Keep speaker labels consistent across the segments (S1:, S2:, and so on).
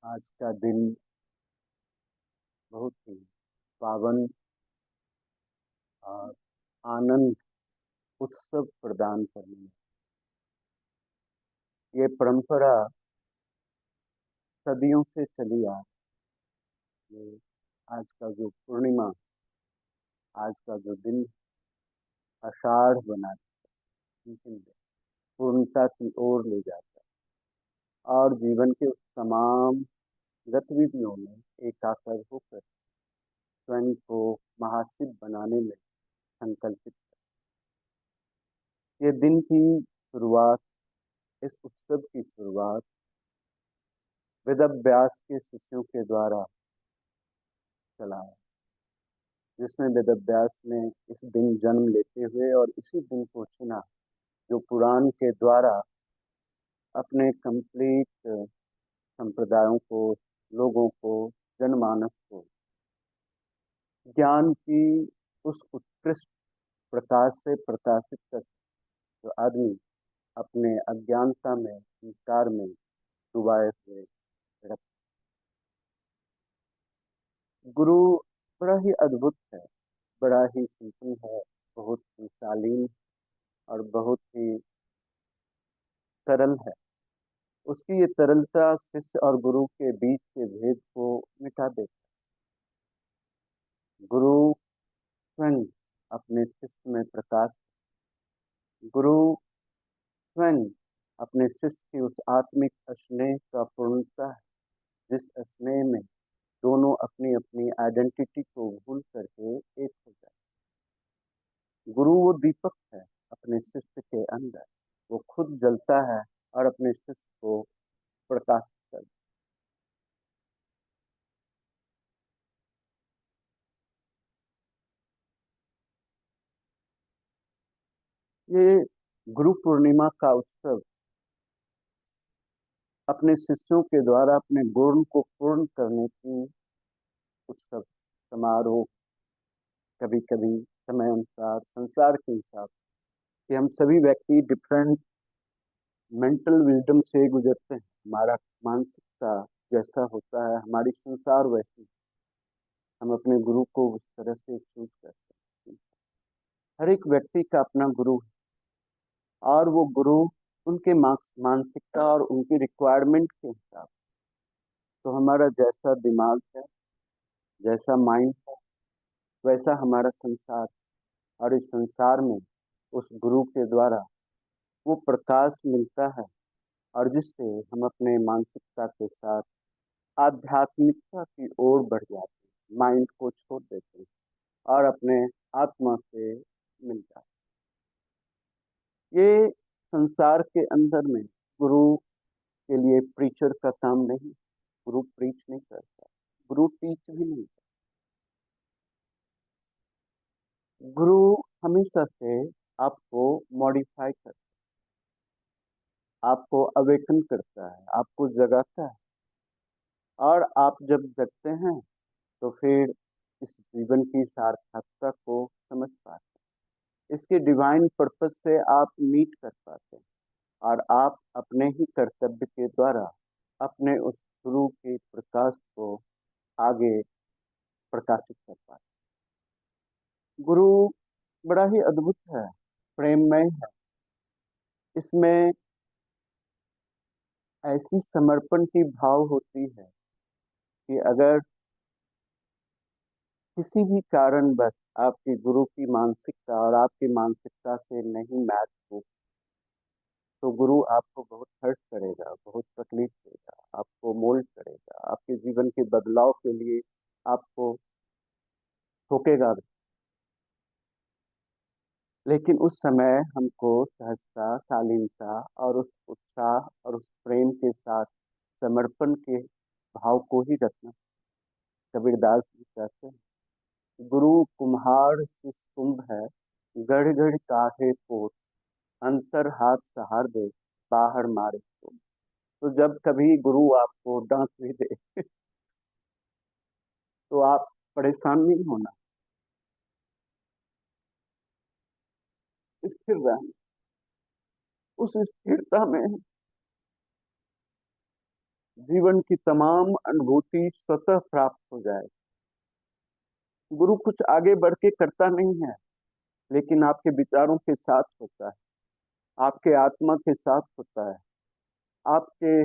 S1: आज का दिन बहुत ही पावन और आनंद उत्सव प्रदान करने ये परंपरा सदियों से चली आ रही है। आज का जो पूर्णिमा, आज का जो दिन आषाढ़ बना पूर्णता की ओर ले जाता है और जीवन के उस तमाम गतिविधियों में एकाकर होकर स्वयं को महासिद्ध बनाने में संकल्पित। ये दिन की शुरुआत, इस उत्सव की शुरुआत वेदव्यास के शिष्यों के द्वारा चला है, जिसमें वेदव्यास ने इस दिन जन्म लेते हुए और इसी दिन को चुना जो पुराण के द्वारा अपने कंप्लीट संप्रदायों को, लोगों को, जनमानस को ज्ञान की उस उत्कृष्ट प्रकाश से प्रकाशित कर, जो आदमी अपने अज्ञानता में, संस्कार में डुबाए हुए रख। गुरु बड़ा ही अद्भुत है, बड़ा ही सिंपल है, बहुत ही शालीन और बहुत ही सरल है। उसकी ये तरलता शिष्य और गुरु के बीच के भेद को मिटा देती। गुरु स्वयं अपने शिष्य में प्रकाश, गुरु स्वयं अपने शिष्य की उस आत्मिक स्नेह का पूर्णता है, जिस स्नेह में दोनों अपनी अपनी आइडेंटिटी को भूल करके एक हो जाए। गुरु वो दीपक है अपने शिष्य के अंदर, वो खुद जलता है और अपने शिष्य को प्रकाशित करता है। ये गुरु पूर्णिमा का उत्सव अपने शिष्यों के द्वारा अपने गुण को पूर्ण करने की उत्सव समारोह, कभी कभी समय अनुसार संसार के हिसाब से हम सभी व्यक्ति डिफरेंट मेंटल विजडम से गुजरते हैं। हमारा मानसिकता जैसा होता है, हमारी संसार वैसी, हम अपने गुरु को उस तरह से चूज करते हैं। हर एक व्यक्ति का अपना गुरु है और वो गुरु उनके मानसिकता और उनकी रिक्वायरमेंट के हिसाब, तो हमारा जैसा दिमाग है, जैसा माइंड है, वैसा हमारा संसार। और इस संसार में उस गुरु के द्वारा वो प्रकाश मिलता है और जिससे हम अपने मानसिकता के साथ आध्यात्मिकता की ओर बढ़ जाते हैं, माइंड को छोड़ देते हैं और अपने आत्मा से मिल जाते हैं। ये संसार के अंदर में गुरु के लिए प्रीचर का काम नहीं, गुरु प्रीच नहीं करता, गुरु टीच भी नहीं करता। गुरु हमेशा से आपको मॉडिफाई करता है, आपको अवेकन करता है, आपको जगाता है। और आप जब जगते हैं तो फिर इस जीवन की सार्थकता को समझ पाते हैं, इसके डिवाइन पर्पस से आप मीट कर पाते हैं और आप अपने ही कर्तव्य के द्वारा अपने उस गुरु के प्रकाश को आगे प्रकाशित कर पाते हैं। गुरु बड़ा ही अद्भुत है, प्रेममय है। इसमें ऐसी समर्पण की भाव होती है कि अगर किसी भी कारणवश आपकी गुरु की मानसिकता और आपकी मानसिकता से नहीं मैच हो, तो गुरु आपको बहुत हर्ट करेगा, बहुत तकलीफ देगा, आपको मोल्ड करेगा, आपके जीवन के बदलाव के लिए आपको ठोकेगा। लेकिन उस समय हमको सहजता, शालीनता और उस उत्साह और उस प्रेम के साथ समर्पण के भाव को ही रखना। कबीरदास जी कहते हैं, गुरु कुम्हार शिष कुंभ है, गढ़ गढ़ काहे पोत, अंतर हाथ सहार दे, बाहर मारे तो जब कभी गुरु आपको डांट भी दे तो आप परेशान नहीं होना, स्थिर रहना। उस स्थिरता में जीवन की तमाम अनुभूति स्वतः प्राप्त हो जाए। गुरु कुछ आगे बढ़ के करता नहीं है, लेकिन आपके विचारों के साथ होता है, आपके आत्मा के साथ होता है, आपके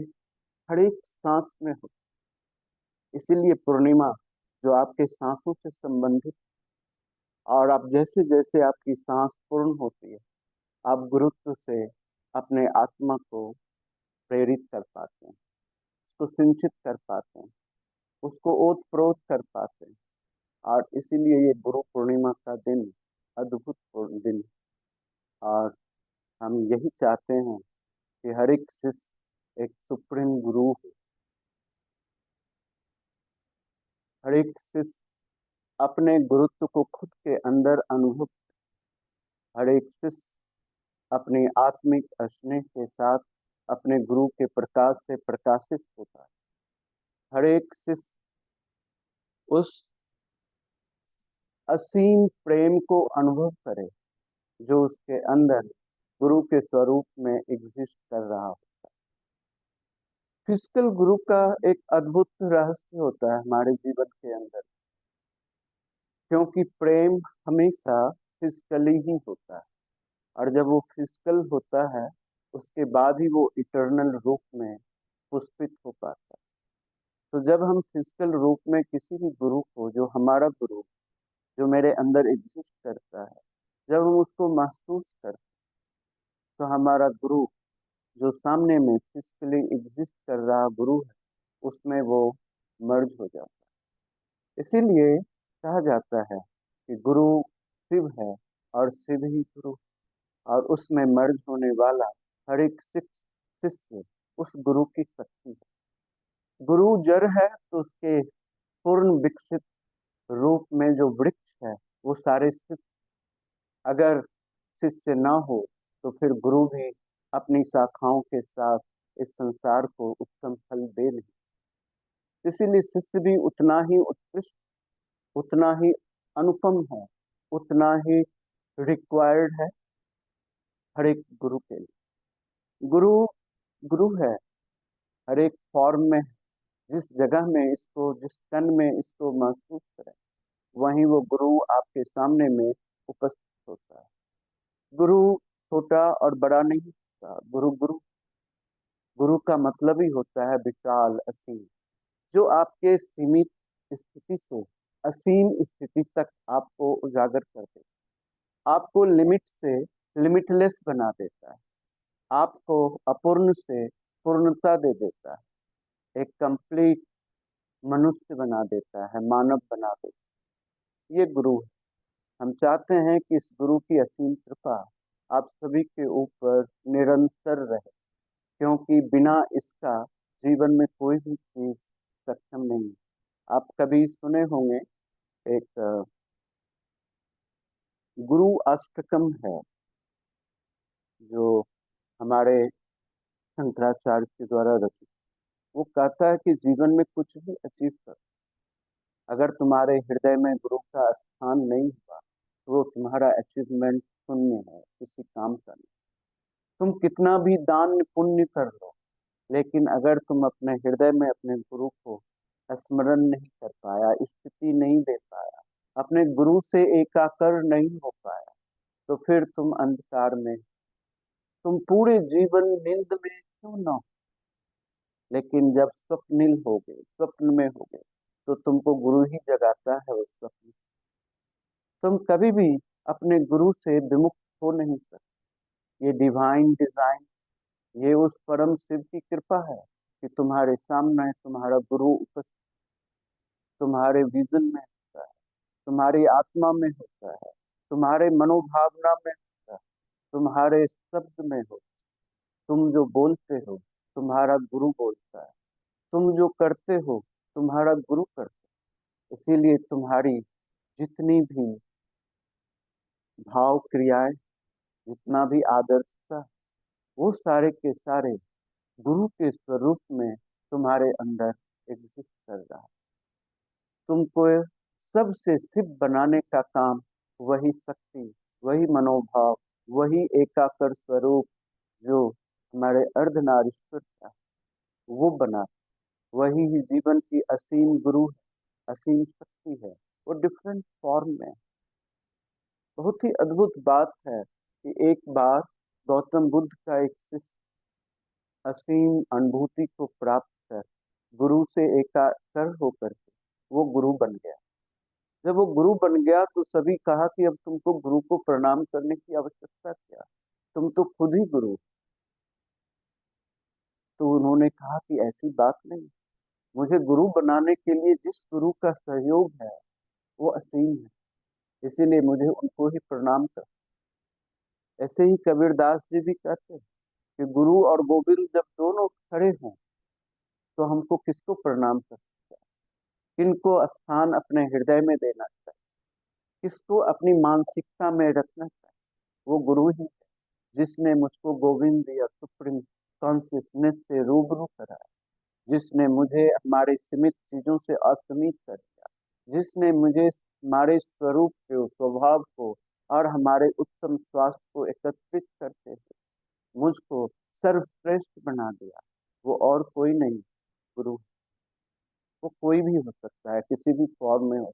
S1: हर एक सांस में होता है। इसीलिए पूर्णिमा जो आपके सांसों से संबंधित, और आप जैसे जैसे आपकी सांस पूर्ण होती है, आप गुरुत्व से अपने आत्मा को प्रेरित कर पाते हैं, उसको सिंचित कर पाते हैं, उसको ओत प्रोत कर पाते हैं। और इसीलिए ये गुरु पूर्णिमा का दिन अद्भुत पूर्ण दिन। और हम यही चाहते हैं कि हर एक शिष्य एक सुप्रीम गुरु हो, हर एक शिष्य अपने गुरुत्व को खुद के अंदर अनुभव, हर एक शिष्य अपनी आत्मिक स्नेह के साथ अपने गुरु के प्रकाश से प्रकाशित होता है। हर एक शिष्य उस असीम प्रेम को अनुभव करे जो उसके अंदर गुरु के स्वरूप में एग्जिस्ट कर रहा हो। फिजिकल गुरु का एक अद्भुत रहस्य होता है हमारे जीवन के अंदर, क्योंकि प्रेम हमेशा फिजिकली ही होता है, और जब वो फिजिकल होता है उसके बाद ही वो इटर्नल रूप में पुष्पित हो पाता है। तो जब हम फिजिकल रूप में किसी भी गुरु को, जो हमारा गुरु, जो मेरे अंदर एग्जिस्ट करता है, जब हम उसको महसूस करते हैं, तो हमारा गुरु जो सामने में फिजिकली एग्जिस्ट कर रहा गुरु है, उसमें वो मर्ज हो जाता है। इसीलिए कहा जाता है कि गुरु शिव है और शिव ही गुरु, और उसमें मर्ज होने वाला हर एक शिष्य उस गुरु की शक्ति है। गुरु जड़ है तो उसके पूर्ण विकसित रूप में जो वृक्ष है वो सारे शिष्य, अगर शिष्य ना हो तो फिर गुरु भी अपनी शाखाओं के साथ इस संसार को उत्तम फल दे नहीं। इसीलिए शिष्य भी उतना ही उत्कृष्ट, उतना ही अनुपम है, उतना ही रिक्वायर्ड है हर एक गुरु के लिए। गुरु गुरु है हर एक फॉर्म में, जिस जगह में इसको, जिस कण में इसको महसूस करें, वहीं वो गुरु आपके सामने में उपस्थित होता है। गुरु छोटा और बड़ा नहीं होता। गुरु गुरु गुरु का मतलब ही होता है विशाल असीम, जो आपके सीमित स्थिति से असीम स्थिति तक आपको उजागर कर देता, आपको लिमिट से लिमिटलेस बना देता है, आपको अपूर्ण से पूर्णता दे देता है, एक कंप्लीट मनुष्य बना देता है, मानव बना देता है। ये गुरु है। हम चाहते हैं कि इस गुरु की असीम कृपा आप सभी के ऊपर निरंतर रहे, क्योंकि बिना इसका जीवन में कोई भी चीज सक्षम नहीं है। आप कभी सुने होंगे एक गुरु अष्टकम है, जो हमारे शंकराचार्य के द्वारा रचित। वो कहता है कि जीवन में कुछ भी अचीव कर, अगर तुम्हारे हृदय में गुरु का स्थान नहीं हुआ तो वो तुम्हारा अचीवमेंट शून्य है, किसी काम का नहीं। तुम कितना भी दान पुण्य कर लो, लेकिन अगर तुम अपने हृदय में अपने गुरु को स्मरण नहीं कर पाया, स्थिति नहीं दे पाया, अपने गुरु से एकाकार नहीं हो पाया, तो फिर तुम अंधकार में, तुम पूरे जीवन नींद में क्यों ना हो, लेकिन जब स्वप्निल हो गए, स्वप्न में हो गए, तो तुमको गुरु ही जगाता है उस स्वप्न। तुम कभी भी अपने गुरु से विमुक्त हो नहीं सकते। ये डिवाइन डिजाइन, ये उस परम शिव की कृपा है कि तुम्हारे सामने तुम्हारा गुरु उपस्थित, तुम्हारे विजन में होता है, तुम्हारी आत्मा में होता है, तुम्हारे मनोभावना में होता है, तुम्हारे शब्द में हो। तुम जो बोलते हो तुम्हारा गुरु बोलता है, तुम जो करते हो तुम्हारा गुरु करता है। इसीलिए तुम्हारी जितनी भी भाव क्रियाएं, जितना भी आदर्शता, वो सारे के सारे गुरु के स्वरूप में तुम्हारे अंदर एग्जिस्ट कर रहा है। तुमको सबसे सिद्ध बनाने का काम वही शक्ति, वही मनोभाव, वही एकाकर स्वरूप जो हमारे अर्धनारीश्वर का, वो बना। वही ही जीवन की असीम गुरु है, असीम शक्ति है। वो डिफरेंट फॉर्म में। बहुत ही अद्भुत बात है कि एक बार गौतम बुद्ध का एक शिष्य असीम अनुभूति को प्राप्त कर गुरु से एकाकर होकर के वो गुरु बन गया। जब वो गुरु बन गया तो सभी कहा कि अब तुमको गुरु को प्रणाम करने की आवश्यकता क्या, तुम तो खुद ही गुरु। तो उन्होंने कहा कि ऐसी बात नहीं, मुझे गुरु बनाने के लिए जिस गुरु का सहयोग है वो असीम है, इसीलिए मुझे उनको ही प्रणाम कर। ऐसे ही कबीरदास जी भी कहते हैं कि गुरु और गोविंद जब दोनों खड़े हों तो हमको किसको प्रणाम कर, किनको स्थान अपने हृदय में देना चाहिए, किसको अपनी मानसिकता में रखना चाहिए। वो गुरु ही है जिसने मुझको गोविंद या सुप्रीम कॉन्सियसनेस से रूबरू कराया, जिसने मुझे हमारे सीमित चीजों से असीमित कर दिया, जिसने मुझे हमारे स्वरूप को, स्वभाव को और हमारे उत्तम स्वास्थ्य को एकत्रित करते हुए मुझको सर्वश्रेष्ठ बना दिया। वो और कोई नहीं गुरु। वो कोई भी हो सकता है, किसी भी फॉर्म में हो।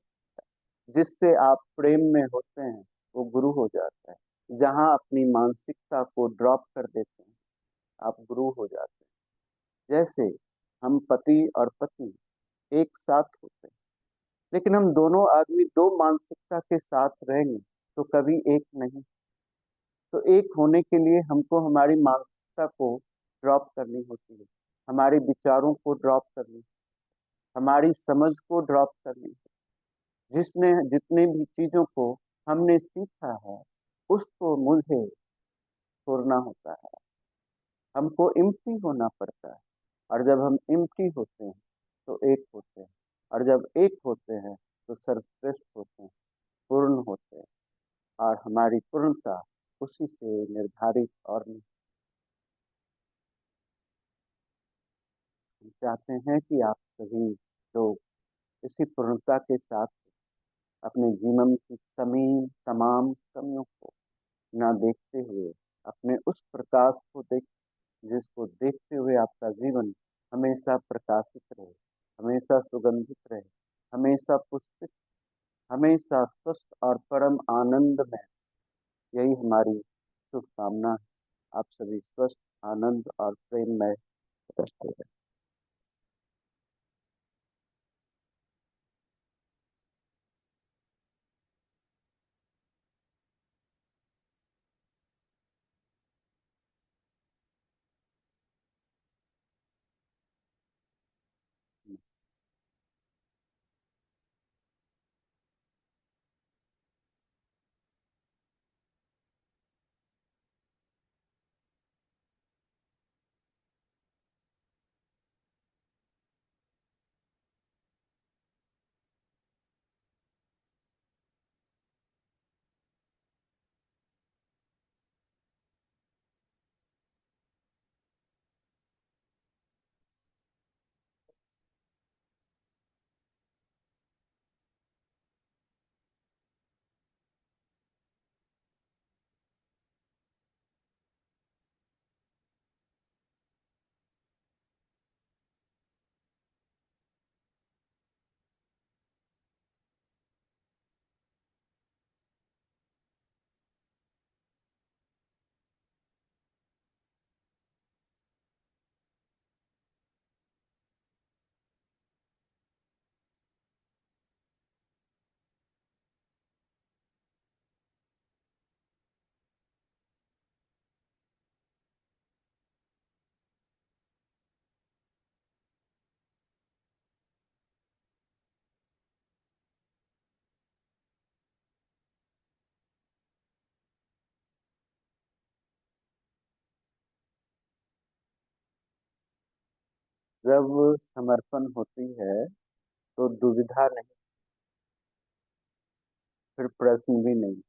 S1: जिससे आप प्रेम में होते हैं वो गुरु हो जाता है। जहां अपनी मानसिकता को ड्रॉप कर देते हैं आप गुरु हो जाते हैं। जैसे हम पति और पत्नी एक साथ होते हैं, लेकिन हम दोनों आदमी दो मानसिकता के साथ रहेंगे तो कभी एक नहीं। तो एक होने के लिए हमको हमारी मानसिकता को ड्रॉप करनी होती है, हमारे विचारों को ड्रॉप करनी, हमारी समझ को ड्रॉप करनी। जिसने जितने भी चीजों को हमने सीखा है उसको मुझे छोड़ना होता है। हमको इम्प्टी होना पड़ता है। और जब हम इम्प्टी होते हैं तो एक होते हैं, और जब एक होते हैं तो सर्वश्रेष्ठ होते हैं, पूर्ण होते हैं। और हमारी पूर्णता उसी से निर्धारित और नहीं। हम चाहते हैं कि आप सभी लोग इसी पूर्णता के साथ अपने जीवन की कमी, तमाम कमियों को ना देखते हुए अपने उस प्रकाश को देख, जिसको देखते हुए आपका जीवन हमेशा प्रकाशित रहे, हमेशा सुगंधित रहे, हमेशा पुष्पित, हमेशा स्वस्थ और परम आनंद में। यही हमारी शुभकामना है। आप सभी स्वस्थ, आनंद और प्रेम में रहते हैं। जब समर्पण होती है तो दुविधा नहीं, फिर प्रश्न भी नहीं,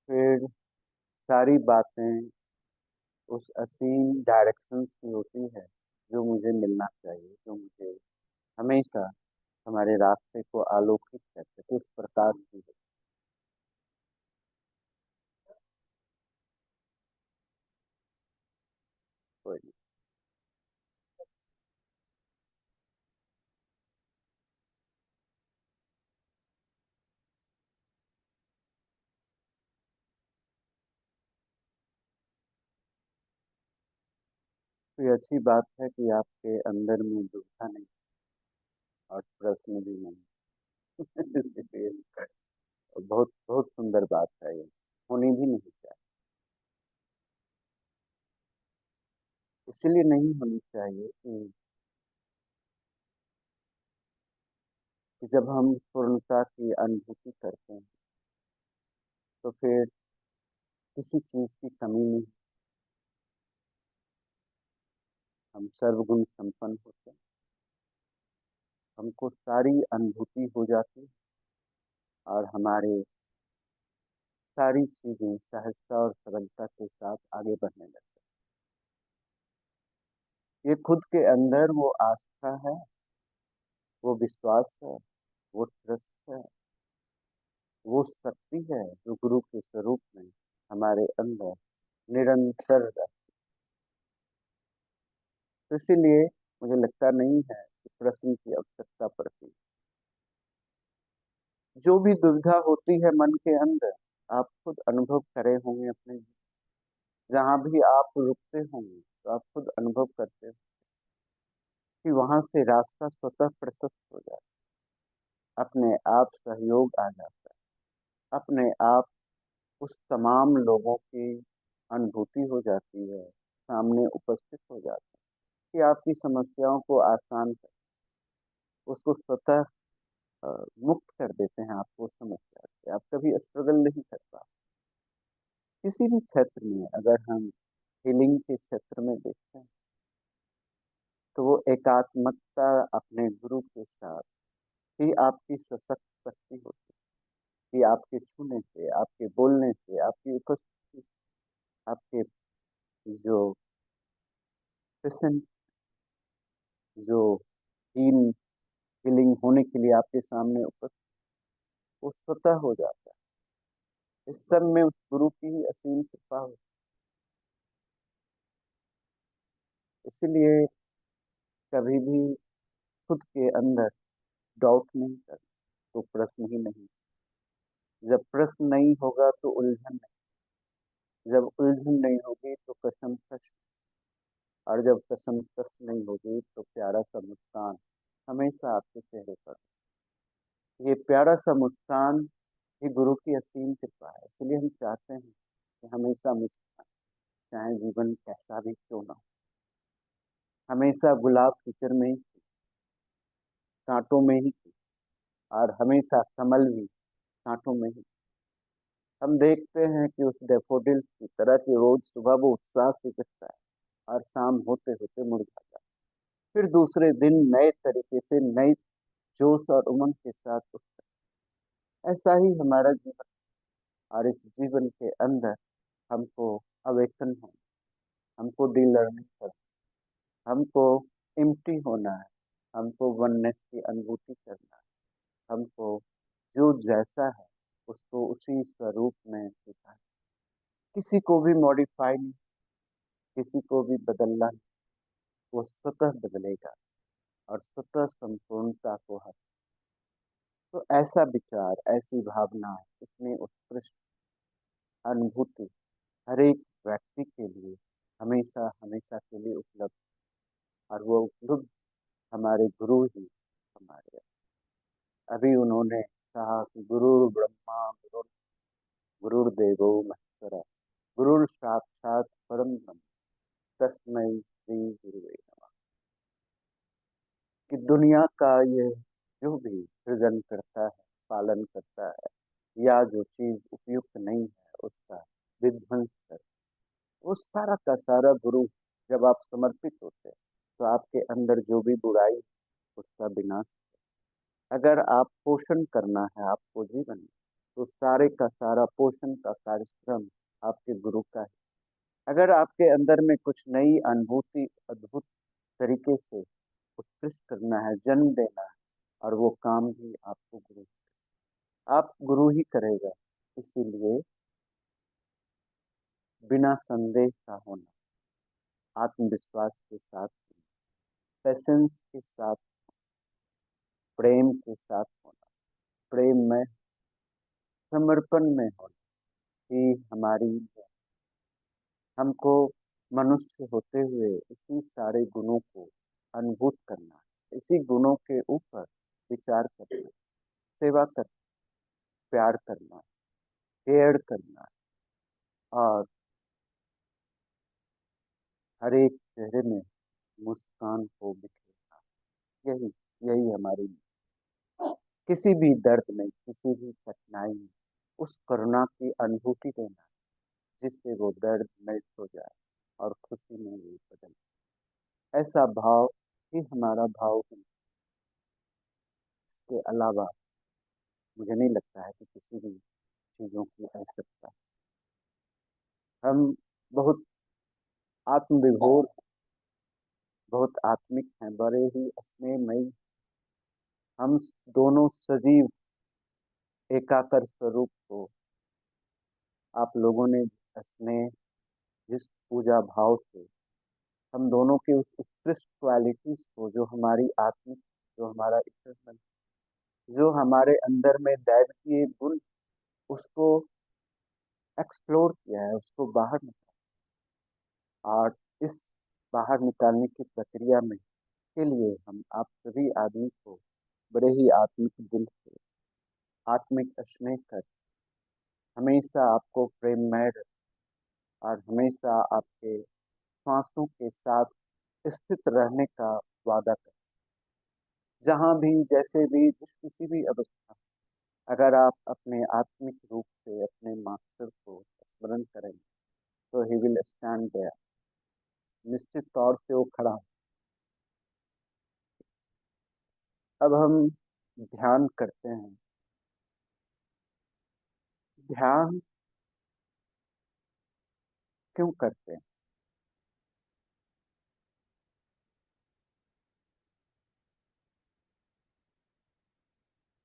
S1: फिर सारी बातें उस असीम डायरेक्शंस की होती है जो मुझे मिलना चाहिए, जो मुझे हमेशा हमारे रास्ते को आलोकित करते, तो उस प्रकाश की कोई तो ये अच्छी बात है कि आपके अंदर में दुविधा नहीं और प्रश्न भी नहीं। इसलिए बहुत बहुत सुंदर बात है ये, होनी भी नहीं चाहिए। इसलिए नहीं होनी चाहिए कि जब हम पूर्णता की अनुभूति करते हैं तो फिर किसी चीज की कमी नहीं, हम सर्वगुण संपन्न होते हैं, हमको सारी अनुभूति हो जाती है और हमारे सारी चीजें सहजता और सरलता के साथ आगे बढ़ने लगती है। ये खुद के अंदर वो आस्था है, वो विश्वास है, वो ट्रस्ट है, वो शक्ति है जो गुरु के स्वरूप में हमारे अंदर निरंतर रहती है। तो इसीलिए मुझे लगता नहीं है कि प्रश्न की आवश्यकता पड़ती। जो भी दुविधा होती है मन के अंदर, आप खुद अनुभव करे होंगे अपने, जहां भी आप रुकते होंगे तो आप खुद अनुभव करते हो कि वहां से रास्ता स्वतः प्रशस्त हो जाता है, अपने आप सहयोग आ जाता है, अपने आप उस तमाम लोगों की अनुभूति हो जाती है, सामने उपस्थित हो जाता है कि आपकी समस्याओं को आसान कर, उसको स्वतः मुक्त कर देते हैं आपको उस समस्या से। आप कभी स्ट्रगल नहीं कर पाते। किसी भी क्षेत्र में अगर हम हीलिंग के क्षेत्र में देखते हैं तो वो एकात्मकता अपने गुरु के साथ ही आपकी सशक्त शक्ति होती है कि आपके छूने से, आपके बोलने से, आपकी उपस्थिति, आपके जो पेशेंट जो हील हीलिंग होने के लिए आपके सामने उपस्थित, वो स्वतः हो जाता है। इस सब में उस गुरु की ही असीम कृपा होती है। इसीलिए कभी भी खुद के अंदर डाउट नहीं कर, तो प्रश्न ही नहीं। जब प्रश्न नहीं होगा तो उलझन नहीं, जब उलझन नहीं होगी तो कशमकश, और जब कशमकश नहीं होगी तो प्यारा सा मुस्कान हमेशा आपके चेहरे पर। ये प्यारा सा मुस्कान ही गुरु की असीम कृपा है। इसलिए हम चाहते हैं कि हमेशा मुस्कान, चाहे जीवन कैसा भी क्यों ना हो, हमेशा गुलाब कीचड़ में ही, कांटों में ही, और हमेशा कमल भी कांटों में ही। हम देखते हैं कि उस डैफोडिल की तरह की रोज सुबह वो उत्साह से जगता है और शाम होते होते मुरझाता है, फिर दूसरे दिन नए तरीके से नए जोश और उमंग के साथ उठता है। ऐसा ही हमारा जीवन, और इस जीवन के अंदर हमको अवेकन होना, हमको डी लर्निंग करना, हमको एम्प्टी होना है, हमको वननेस की अनुभूति करना है, हमको जो जैसा है उसको उसी स्वरूप में स्वीकार, किसी को भी मॉडिफाई नहीं, किसी को भी बदलना नहीं, वो स्वतः बदलेगा और स्वतः संपूर्णता को हर। तो ऐसा विचार, ऐसी भावना, इतनी उत्कृष्ट अनुभूति हर एक व्यक्ति के लिए हमेशा हमेशा के लिए उपलब्ध, और वो उपलब्ध हमारे गुरु ही हमारे। अभी उन्होंने कहा कि गुरु ब्रह्मा गुरु गुरुर्देवो महेश्वरा, गुरु साक्षात परम ब्रह्म, तस्मै श्री गुरुवे नमः। कि दुनिया का ये जो भी सृजन करता है, पालन करता है, या जो चीज उपयुक्त नहीं है उसका विध्वंस कर, वो सारा का सारा गुरु। जब आप समर्पित होते हैं तो आपके अंदर जो भी बुराई, उसका विनाश। अगर आप पोषण करना है आपको जीवन में, तो सारे का सारा पोषण का कार्यक्रम आपके गुरु का है। अगर आपके अंदर में कुछ नई अनुभूति अद्भुत तरीके से उत्कृष्ट करना है, जन्म देना है, और वो काम भी आपको गुरु, आप गुरु ही करेगा। इसीलिए बिना संदेह का होना, आत्मविश्वास के साथ, पेशेंस के साथ, प्रेम के साथ होना, प्रेम में, समर्पण में होना ही हमारी, हमको मनुष्य होते हुए इसी सारे गुणों को अनुभूत करना है, इसी गुणों के ऊपर विचार करना, सेवा करना, प्यार करना, केयर करना और हर एक चेहरे में मुस्कान को बिखेरना। यही यही हमारी किसी भी दर्द में, किसी भी कठिनाई में उस करुणा की अनुभूति देना, जिससे वो दर्द नष्ट हो जाए और खुशी में वो बदल। ऐसा भाव ही हमारा भाव है। इसके अलावा मुझे नहीं लगता है कि किसी भी चीजों की आवश्यकता। हम बहुत आत्मविभोर, बहुत आत्मिक हैं, बड़े ही स्नेहमयी। हम दोनों सजीव एकाकर स्वरूप को आप लोगों ने स्नेह, जिस पूजा भाव से हम दोनों के उस उत्कृष्ट क्वालिटीज को, जो हमारी आत्मिक, जो हमारा इंटरनल, जो हमारे अंदर में दैवीय गुण, उसको एक्सप्लोर किया है, उसको बाहर निकाला। और इस बाहर निकालने की प्रक्रिया में के लिए हम आप सभी आदमी को बड़े ही आत्मिक दिल से आत्मिक स्नेह कर हमेशा आपको प्रेममय और हमेशा आपके सांसों के साथ स्थित रहने का वादा कर। जहाँ भी, जैसे भी, जिस किसी भी अवस्था, अगर आप अपने आत्मिक रूप से अपने मास्टर को स्मरण करेंगे तो ही विल स्टैंड देयर। निश्चित तौर से वो खड़ा हो। अब हम ध्यान करते हैं। ध्यान क्यों करते हैं?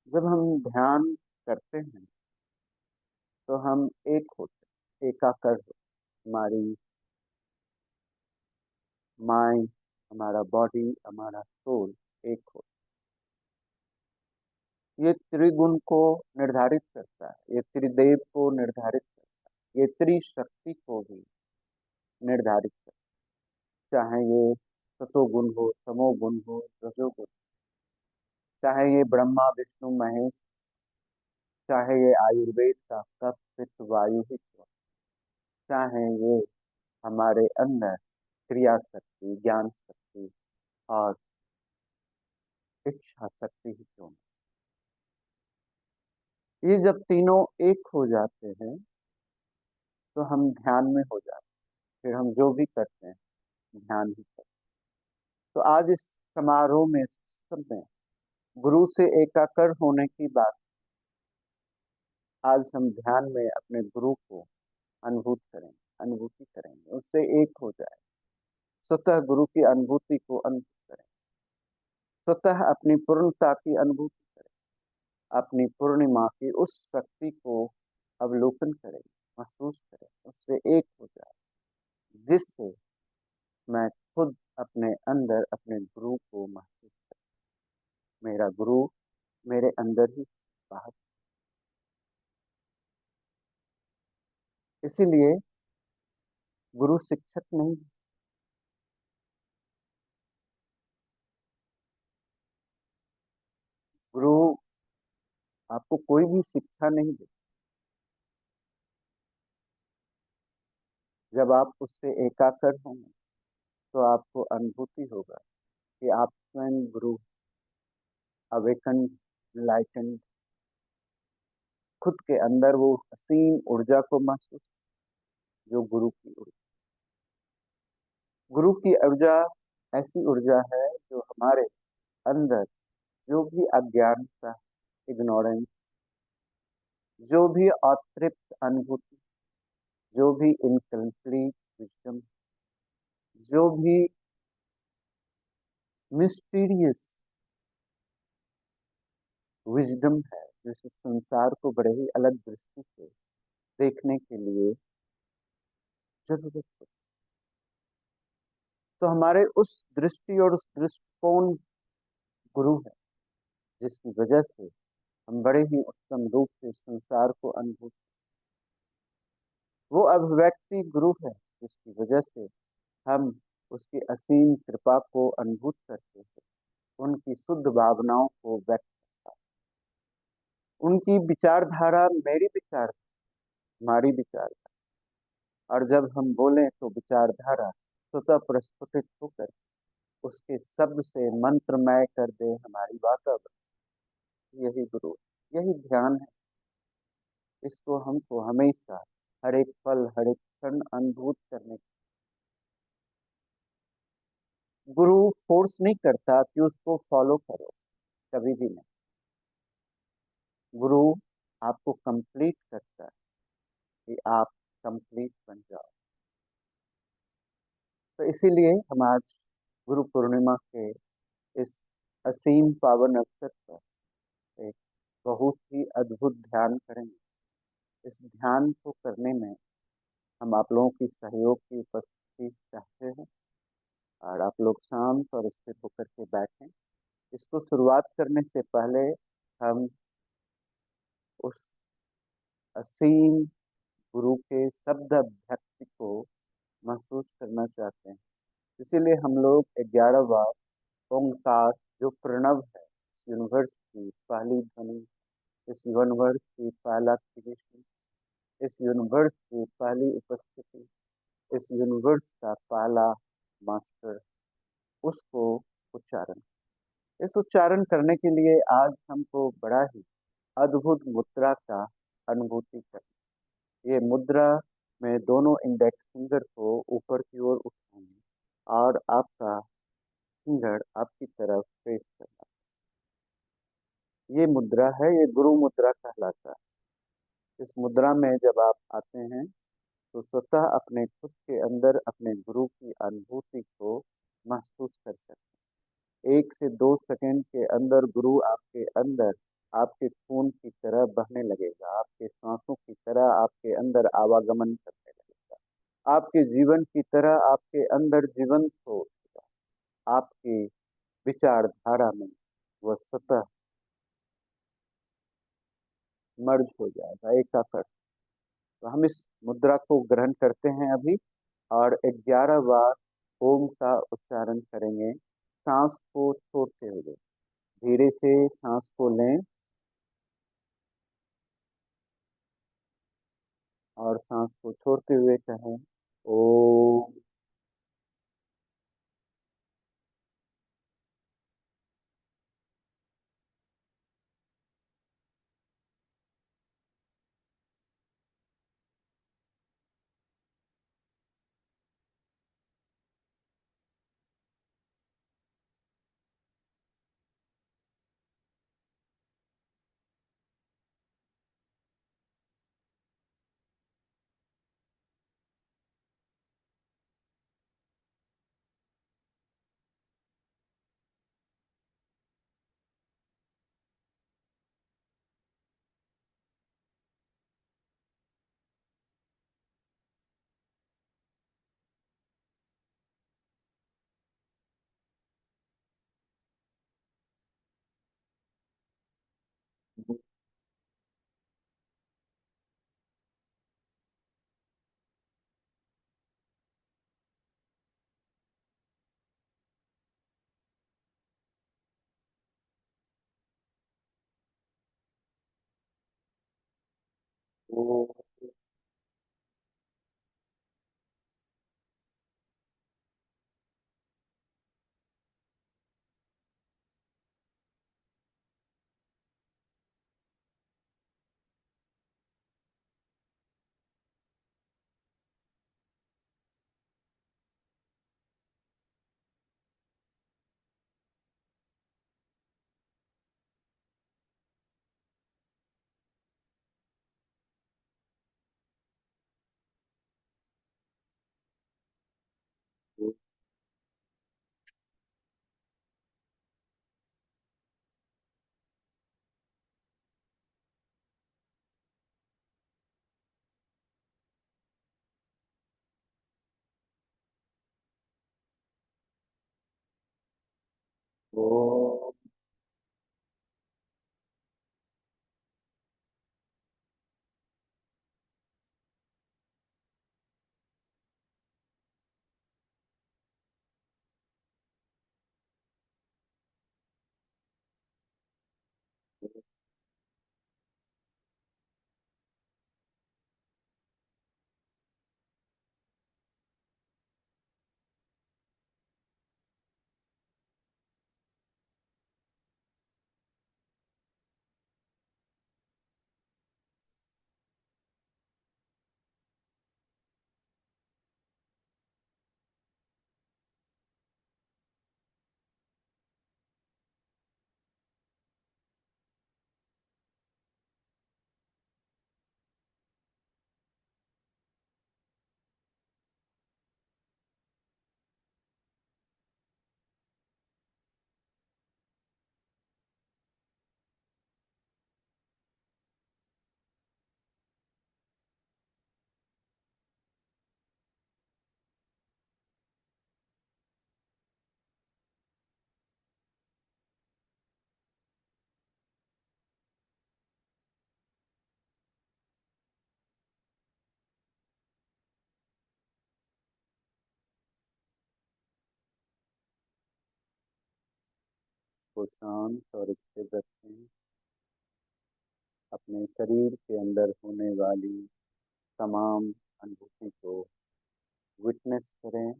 S1: जब हम ध्यान करते हैं तो हम एक होते हैं, एकाकर होते हैं। हमारी माइंड, हमारा बॉडी, हमारा सोल एक होता है। ये त्रिगुण को निर्धारित करता है, ये त्रिदेव को निर्धारित करता है, ये त्रिशक्ति को भी निर्धारित करता है। चाहे ये सतोगुण हो, तमोगुण हो, रजोगुण, चाहे ये ब्रह्मा विष्णु महेश, चाहे ये आयुर्वेद का कफ पित्त वायु ही हो, चाहे ये हमारे अंदर क्रिया शक्ति, ज्ञान शक्ति और इच्छा शक्ति ही क्यों न। ये जब तीनों एक हो जाते हैं तो हम ध्यान में हो जाते हैं। फिर हम जो भी करते हैं ध्यान ही करते हैं। तो आज इस समारोह में, सब में गुरु से एकाकर होने की बात। आज हम ध्यान में अपने गुरु को अनुभूत करेंगे, अनुभूति करेंगे, उससे एक हो जाए। स्वतः गुरु की अनुभूति को अनुभूत करें, स्वतः अपनी पूर्णता की अनुभूति करें, अपनी पूर्णिमा की उस शक्ति को अवलोकन करें, महसूस करें, उससे एक हो जाए, जिससे मैं खुद अपने अंदर अपने गुरु को महसूस करूं। मेरा गुरु मेरे अंदर ही बाहर। इसीलिए गुरु शिक्षक नहीं, गुरु आपको कोई भी शिक्षा नहीं दे। जब आप उससे एकाकर होंगे तो आपको अनुभूति होगा कि आप स्वयं गुरु, अवेकन, लाइटन, खुद के अंदर वो असीम ऊर्जा को महसूस, जो गुरु की ऊर्जा। गुरु की ऊर्जा ऐसी ऊर्जा है जो हमारे अंदर जो भी अज्ञानता, इग्नोरेंस, जो भी अतृप्त अनुभूति, जो भी इनकम्प्लीट विजडम, जो भी मिस्टीरियस विजडम है, जिस संसार को बड़े ही अलग दृष्टि से देखने के लिए जरूरत है। तो हमारे उस दृष्टि और उस दृष्टिकोण गुरु है, जिसकी वजह से हम बड़े ही उत्तम रूप से संसार को अनुभव। वो अभिव्यक्ति गुरु है, जिसकी वजह से हम उसकी असीम कृपा को अनुभूत करते हैं, उनकी शुद्ध भावनाओं को व्यक्त, उनकी विचारधारा मेरी विचार, हमारी विचारधारा, और जब हम बोलें तो विचारधारा स्वतः प्रस्फुटित होकर उसके शब्द से मंत्रमय कर दे हमारी वातावरण। यही गुरु, यही ध्यान है। इसको हमको हमेशा, हर एक पल, हर एक क्षण अनुभूत करने। गुरु फोर्स नहीं करता कि उसको फॉलो करो, कभी भी नहीं। गुरु आपको कंप्लीट करता है कि आप कंप्लीट बन जाओ। तो इसीलिए हम आज गुरु पूर्णिमा के इस असीम पावन अवसर पर एक बहुत ही अद्भुत ध्यान करेंगे। इस ध्यान को करने में हम आप लोगों की सहयोग की उपस्थिति चाहते हैं, और आप लोग शांत और स्थिर होकर के बैठें। इसको शुरुआत करने से पहले हम उस असीम गुरु के शब्द अभ्यक्ति को महसूस करना चाहते हैं। इसीलिए हम लोग 11 बार ओंकार, जो प्रणव है, यूनिवर्स की पहली ध्वनि, इस यूनिवर्स की पहला क्रिएशन, इस यूनिवर्स की पहली उपस्थिति, इस यूनिवर्स का पहला मास्टर, उसको उच्चारण, इस उच्चारण करने के लिए आज हमको बड़ा ही अद्भुत मुद्रा का अनुभूति करना। ये मुद्रा में दोनों इंडेक्स फिंगर को ऊपर की ओर उठाएंगे और आपका फिंगर आपकी तरफ फेस करना। ये मुद्रा है, ये गुरु मुद्रा कहलाता है। इस मुद्रा में जब आप आते हैं तो स्वतः अपने खुद के अंदर अपने गुरु की अनुभूति को महसूस कर सकते हैं। 1 से 2 सेकंड के अंदर गुरु आपके अंदर, आपके खून की तरह बहने लगेगा, आपके सांसों की तरह आपके अंदर आवागमन करने लगेगा, आपके जीवन की तरह आपके अंदर जीवंत हो उठेगा। आपकी विचारधारा में वह स्वतः मर्ज हो जाएगा, एकाकर। तो हम इस मुद्रा को ग्रहण करते हैं अभी, और 11 बार ओम का उच्चारण करेंगे, सांस को छोड़ते हुए। धीरे से सांस को लें और सांस को छोड़ते हुए कहें ओम। ओम। को शांत और स्थिर रखें। अपने शरीर के अंदर होने वाली तमाम अनुभूति को विटनेस करें।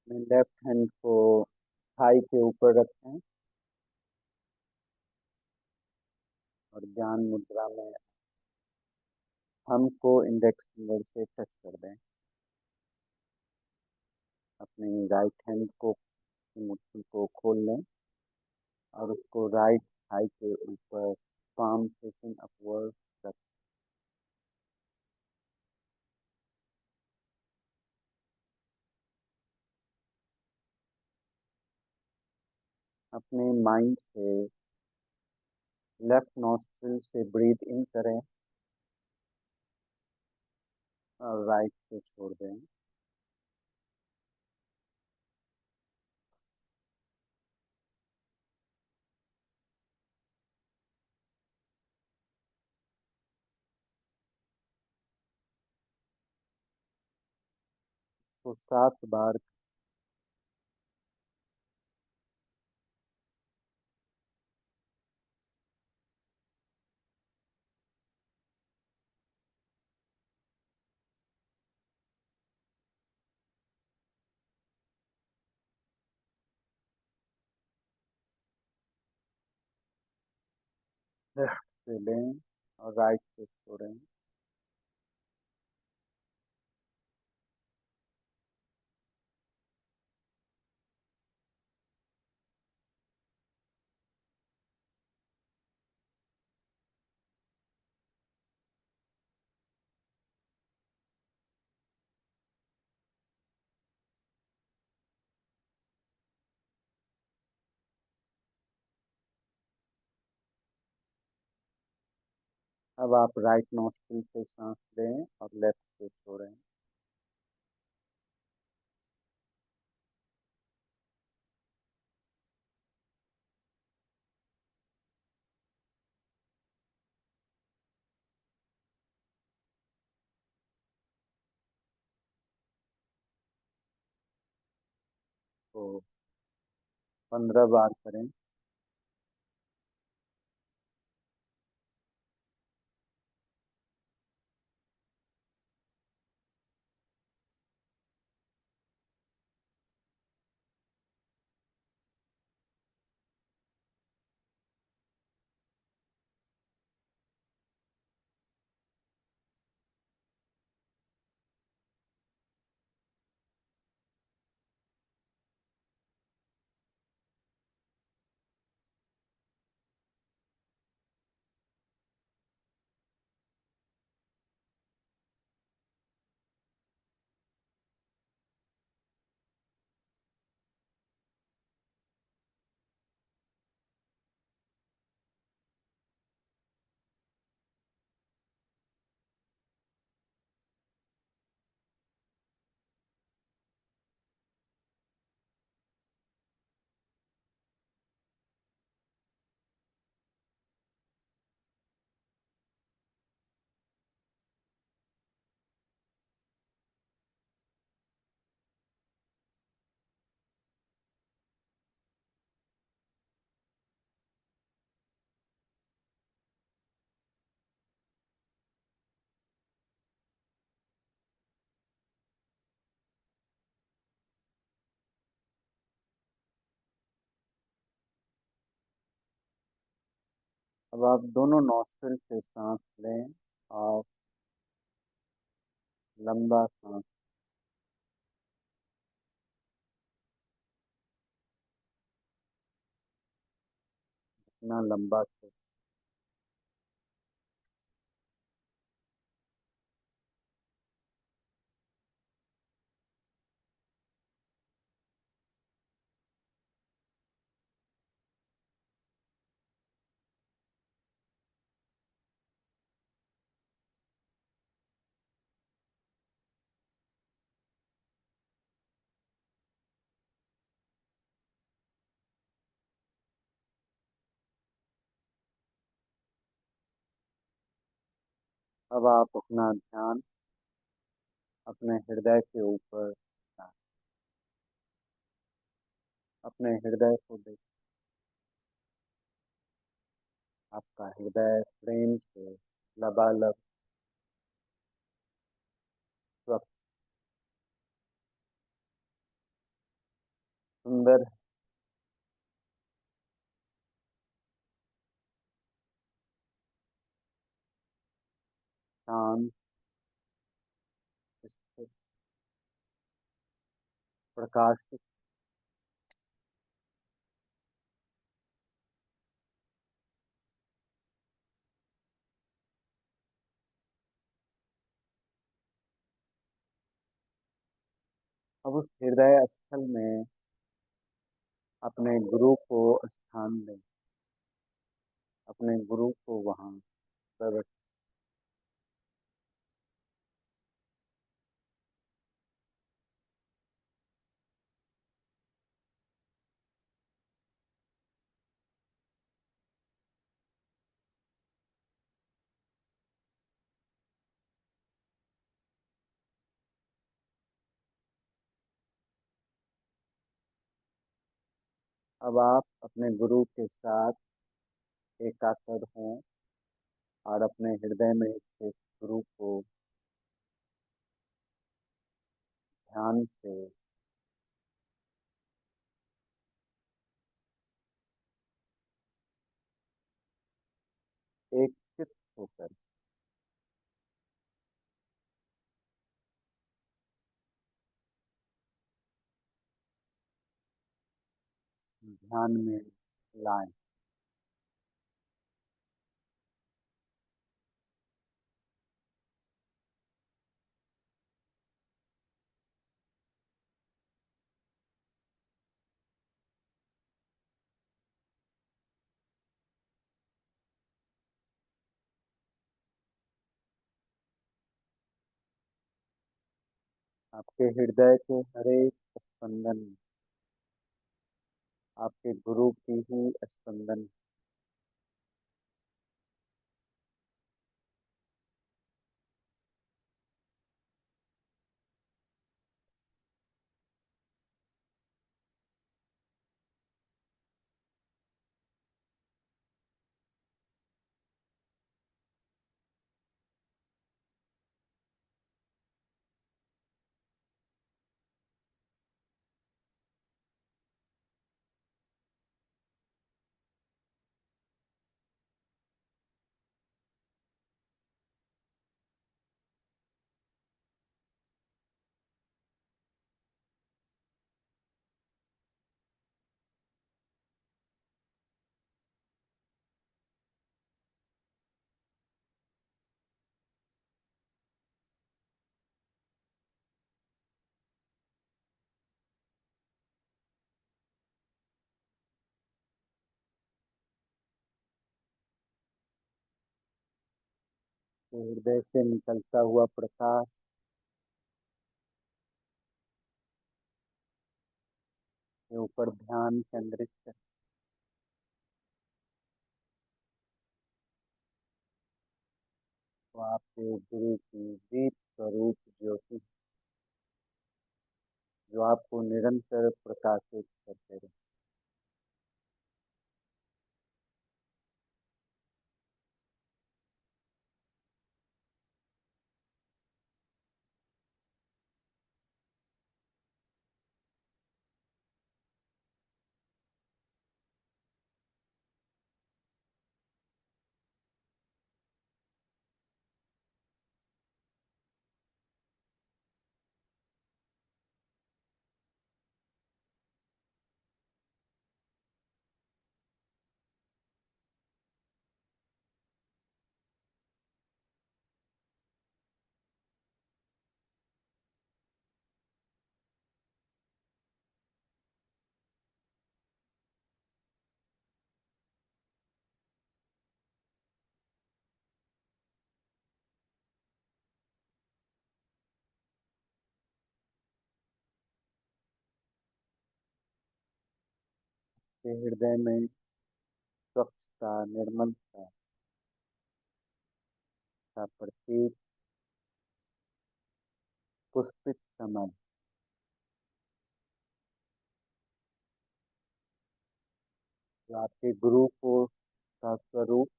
S1: अपने लेफ्ट हैंड को थाई के ऊपर रखें और ध्यान मुद्रा में थंब को इंडेक्स फिंगर से टच कर दें। अपनी राइट हैंड को मुट्ठी को खोल लें और उसको राइट थाई के ऊपर पाम फेसिंग अपवर्ड रखें। अपने माइंड से लेफ्ट नॉस्ट्रिल से ब्रीथ इन करें और राइट से छोड़ दें। तो 7 बार लेफ्ट से लें और राइट से छोड़ें। अब आप राइट नॉस्ट्रिल से सांस लें और लेफ्ट से छोड़ें। तो 15 बार करें। अब आप दोनों नॉस्ट्रिल से सांस लें और लंबा सांस, इतना लंबा छोड़। अब आप अपना ध्यान अपने हृदय के ऊपर, अपने हृदय को देख। आपका हृदय प्रेम से लबालब स्वच्छ, सुंदर, शांत, स्थिर, प्रकाशित। अब उस हृदय स्थल में अपने गुरु को स्थान दें, अपने गुरु को वहां प्रकट। अब आप अपने गुरु के साथ एकाकर हों और अपने हृदय में स्थित गुरु को ध्यान से एक चित्त होकर ध्यान में लाएं। आपके हृदय के हर एक स्पंदन में आपके गुरु की ही स्पंदन। तो हृदय से निकलता हुआ प्रकाश के ऊपर ध्यान केंद्रित कर, तो आपके गुरु की दीप स्वरूप ज्योति जो आपको निरंतर प्रकाशित करते रहे। आपके हृदय में स्वच्छता, निर्मलता का प्रतीक पुष्पित कमल, जो आपके गुरु को का स्वरूप,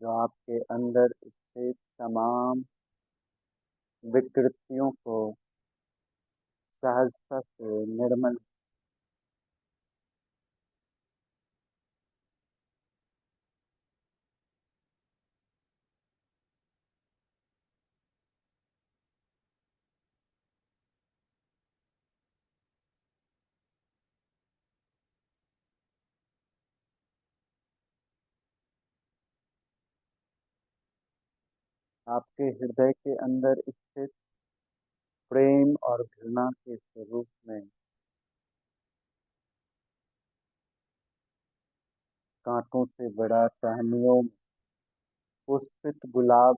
S1: जो आपके अंदर स्थित तमाम विकृतियों को सहजता से निर्मल, आपके हृदय के अंदर स्थित प्रेम और घृणा के स्वरूप में कांटों से बड़ा टहनियों में पुष्पित गुलाब,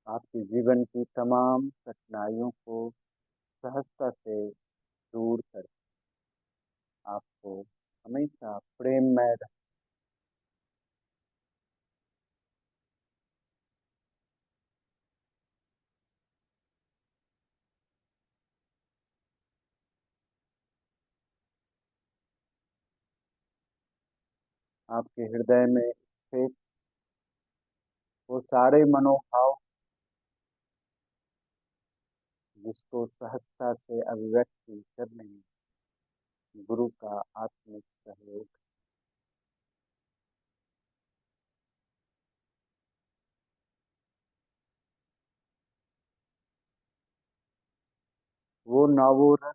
S1: आपके जीवन की तमाम कठिनाइयों को सहजता से दूर कर आपको हमेशा प्रेममय आपके हृदय में स्थित वो सारे मनोभाव जिसको सहजता से अभिव्यक्ति करने में गुरु का आत्मिक सहयोग, वो नवो रस,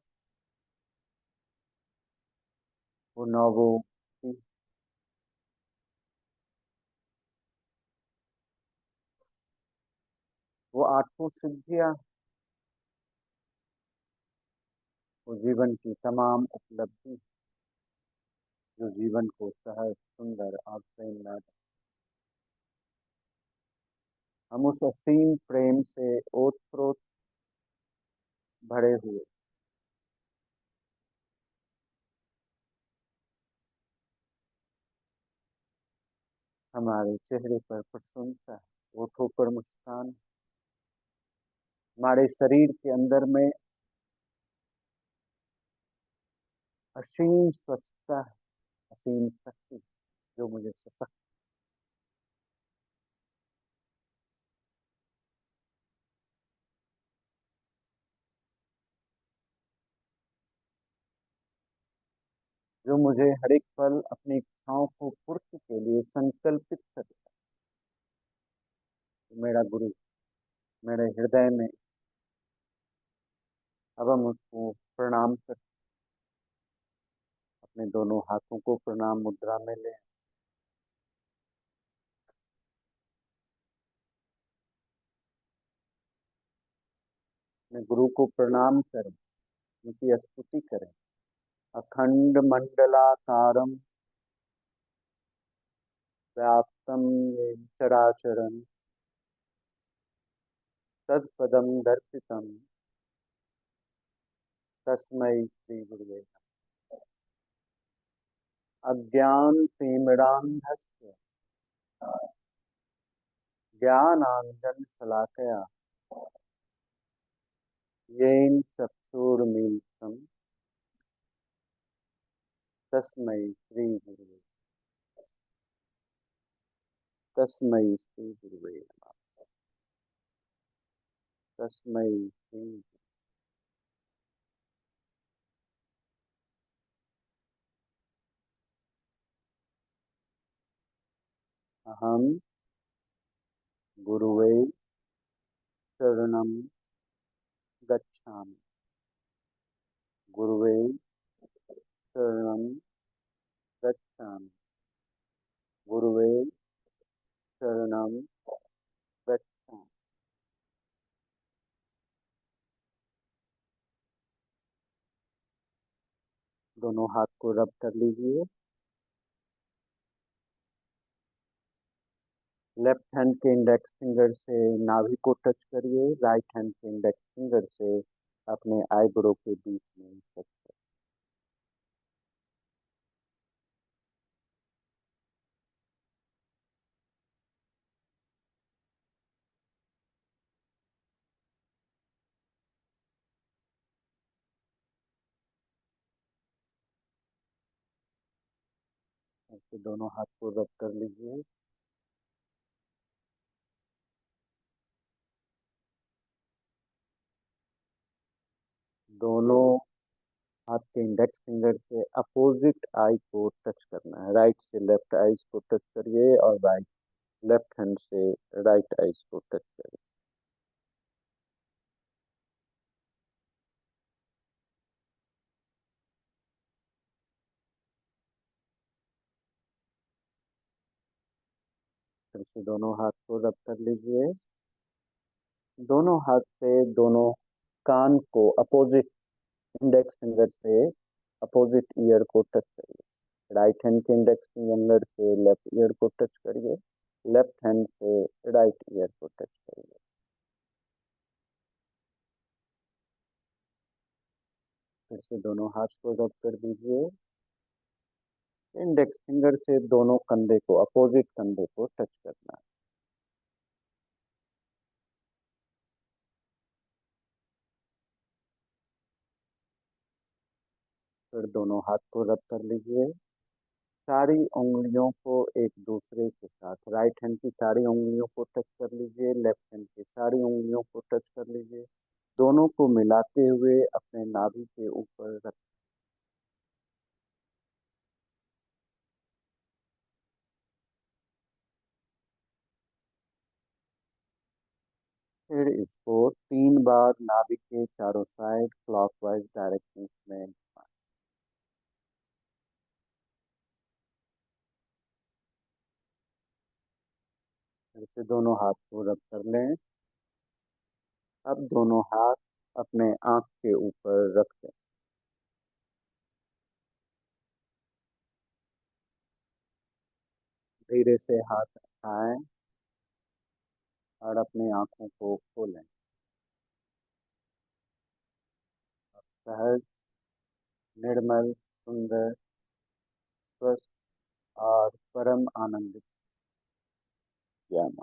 S1: वो नवो मुक्ति, वो आठों सिद्धियां, वो जीवन की तमाम उपलब्धि जो जीवन को सहज, सुंदर और प्रेममय, हम उस असीम प्रेम से ओतप्रोत भरे हुए हमारे चेहरे पर प्रसन्नता है, होठों पर मुस्कान, हमारे शरीर के अंदर में असीम स्वच्छता है, असीम शक्ति जो मुझे सशक्त, जो मुझे हर एक पल अपनी इच्छाओं को पूर्ति के लिए संकल्पित करता है। मेरा गुरु मेरे हृदय में, अब हम उसको प्रणाम कर, अपने दोनों हाथों को प्रणाम मुद्रा में ले, अपने गुरु को प्रणाम करें, उनकी स्तुति करें। अखंड मंडलाकारम व्याप्तम येन चराचरम तत्पदम दर्शितम तस्मै श्री गुरुवे अज्ञान तिमिरांधस्य ज्ञानांजन शलाकया येन चक्षुर्मीलितं तस्मै श्री गुरुवे, तस्मै श्री गुरुवे नमः, तस्मै श्री अहम गुरुवे शरणम गच्छामि, गुरुवे शरणम गच्छामि, गुरुवे शरणम गच्छामि। दोनों हाथ को रब कर लीजिए। लेफ्ट हैंड के इंडेक्स फिंगर से नाभि को टच करिए, राइट हैंड के इंडेक्स फिंगर से अपने आईब्रो के बीच में टच। ऐसे दोनों हाथ को रब कर लीजिए। दोनों हाथ के इंडेक्स फिंगर से अपोजिट आई को टच करना है। राइट से लेफ्ट आईज को टच करिए और राइट लेफ्ट हैंड से राइट आईज को टच करिए। फिर से दोनों हाथ को रब कर लीजिए। दोनों हाथ से दोनों कान को अपोजिट इंडेक्स फिंगर से अपोजिट ईयर को टच करिए। राइट हैंड के इंडेक्स फिंगर से लेफ्ट ईयर को टच करिए, लेफ्ट हैंड से राइट ईयर को टच करिए। फिर से दोनों हाथ को रब कर दीजिए। इंडेक्स फिंगर से दोनों कंधे को अपोजिट कंधे को टच करना है। फिर दोनों हाथ को रब कर लीजिए। सारी उंगलियों को एक दूसरे के साथ राइट हैंड की सारी उंगलियों को टच कर लीजिए, लेफ्ट हैंड की सारी उंगलियों को टच कर लीजिए। दोनों को मिलाते हुए अपने नाभि के ऊपर रख। फिर इसको 3 बार नाभि के चारों साइड क्लॉकवाइज डायरेक्शन में। फिर से दोनों हाथ को रब कर लें। अब दोनों हाथ अपने आंख के ऊपर रख दें। धीरे से हाथ उठाएं और अपनी आंखों को खोलें। सहज, निर्मल, सुंदर, स्वस्थ और परम आनंदित ज्ञान।